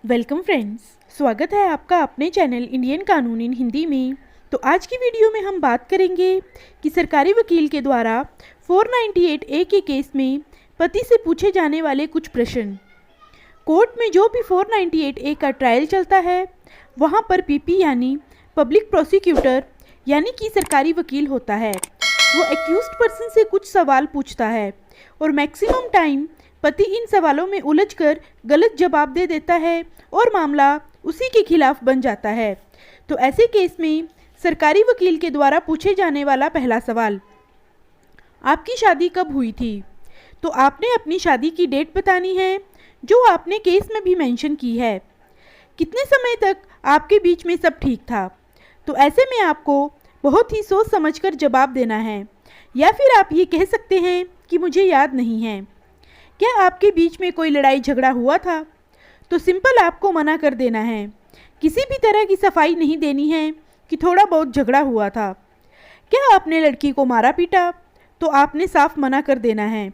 Welcome friends, स्वागत है आपका अपने चैनल इंडियन कानून इन हिंदी में। तो आज की वीडियो में हम बात करेंगे कि सरकारी वकील के द्वारा 498A के केस में पति से पूछे जाने वाले कुछ प्रश्न। कोर्ट में जो भी 498A का ट्रायल चलता है वहाँ पर पीपी यानी पब्लिक प्रोसिक्यूटर यानी कि सरकारी वकील होता है। वो एक्यूज्ड पर्सन से कुछ सवाल पूछता है और मैक्सिमम टाइम पति इन सवालों में उलझकर गलत जवाब दे देता है और मामला उसी के खिलाफ बन जाता है। तो ऐसे केस में सरकारी वकील के द्वारा पूछे जाने वाला पहला सवाल, आपकी शादी कब हुई थी? तो आपने अपनी शादी की डेट बतानी है जो आपने केस में भी मेंशन की है। कितने समय तक आपके बीच में सब ठीक था? तो ऐसे में आपको बहुत ही सोच समझकर जवाब देना है, या फिर आप ये कह सकते हैं कि मुझे याद नहीं है। क्या आपके बीच में कोई लड़ाई झगड़ा हुआ था? तो सिंपल आपको मना कर देना है। किसी भी तरह की सफाई नहीं देनी है कि थोड़ा बहुत झगड़ा हुआ था। क्या आपने लड़की को मारा पीटा? तो आपने साफ मना कर देना है।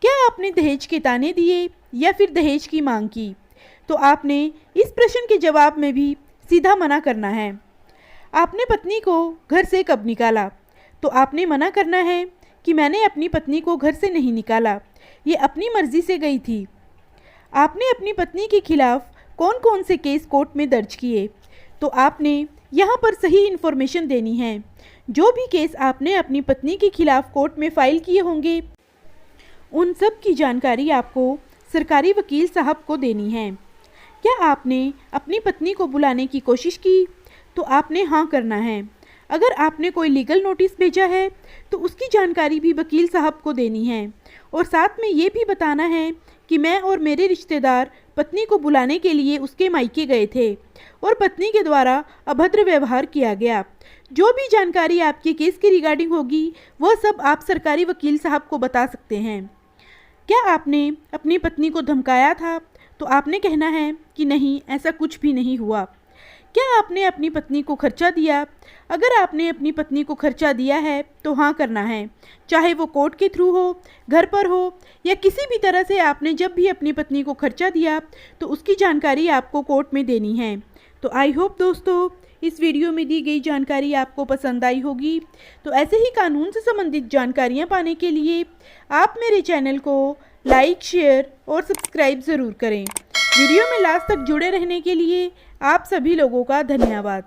क्या आपने दहेज के ताने दिए या फिर दहेज की मांग की? तो आपने इस प्रश्न के जवाब में भी सीधा मना करना है। आपने पत्नी को घर से कब निकाला? तो आपने मना करना है कि मैंने अपनी पत्नी को घर से नहीं निकाला, ये अपनी मर्जी से गई थी। आपने अपनी पत्नी के खिलाफ कौन कौन से केस कोर्ट में दर्ज किए? तो आपने यहाँ पर सही इन्फॉर्मेशन देनी है। जो भी केस आपने अपनी पत्नी के खिलाफ कोर्ट में फाइल किए होंगे उन सब की जानकारी आपको सरकारी वकील साहब को देनी है। क्या आपने अपनी पत्नी को बुलाने की कोशिश की? तो आपने हाँ करना है। अगर आपने कोई लीगल नोटिस भेजा है तो उसकी जानकारी भी वकील साहब को देनी है और साथ में ये भी बताना है कि मैं और मेरे रिश्तेदार पत्नी को बुलाने के लिए उसके मायके गए थे और पत्नी के द्वारा अभद्र व्यवहार किया गया। जो भी जानकारी आपके केस के रिगार्डिंग होगी वह सब आप सरकारी वकील साहब को बता सकते हैं। क्या आपने अपनी पत्नी को धमकाया था? तो आपने कहना है कि नहीं, ऐसा कुछ भी नहीं हुआ। क्या आपने अपनी पत्नी को खर्चा दिया? अगर आपने अपनी पत्नी को खर्चा दिया है तो हाँ करना है, चाहे वो कोर्ट के थ्रू हो, घर पर हो या किसी भी तरह से आपने जब भी अपनी पत्नी को खर्चा दिया तो उसकी जानकारी आपको कोर्ट में देनी है। तो आई होप दोस्तों इस वीडियो में दी गई जानकारी आपको पसंद आई होगी। तो ऐसे ही कानून से संबंधित जानकारियाँ पाने के लिए आप मेरे चैनल को लाइक, शेयर और सब्सक्राइब ज़रूर करें। वीडियो में लास्ट तक जुड़े रहने के लिए आप सभी लोगों का धन्यवाद।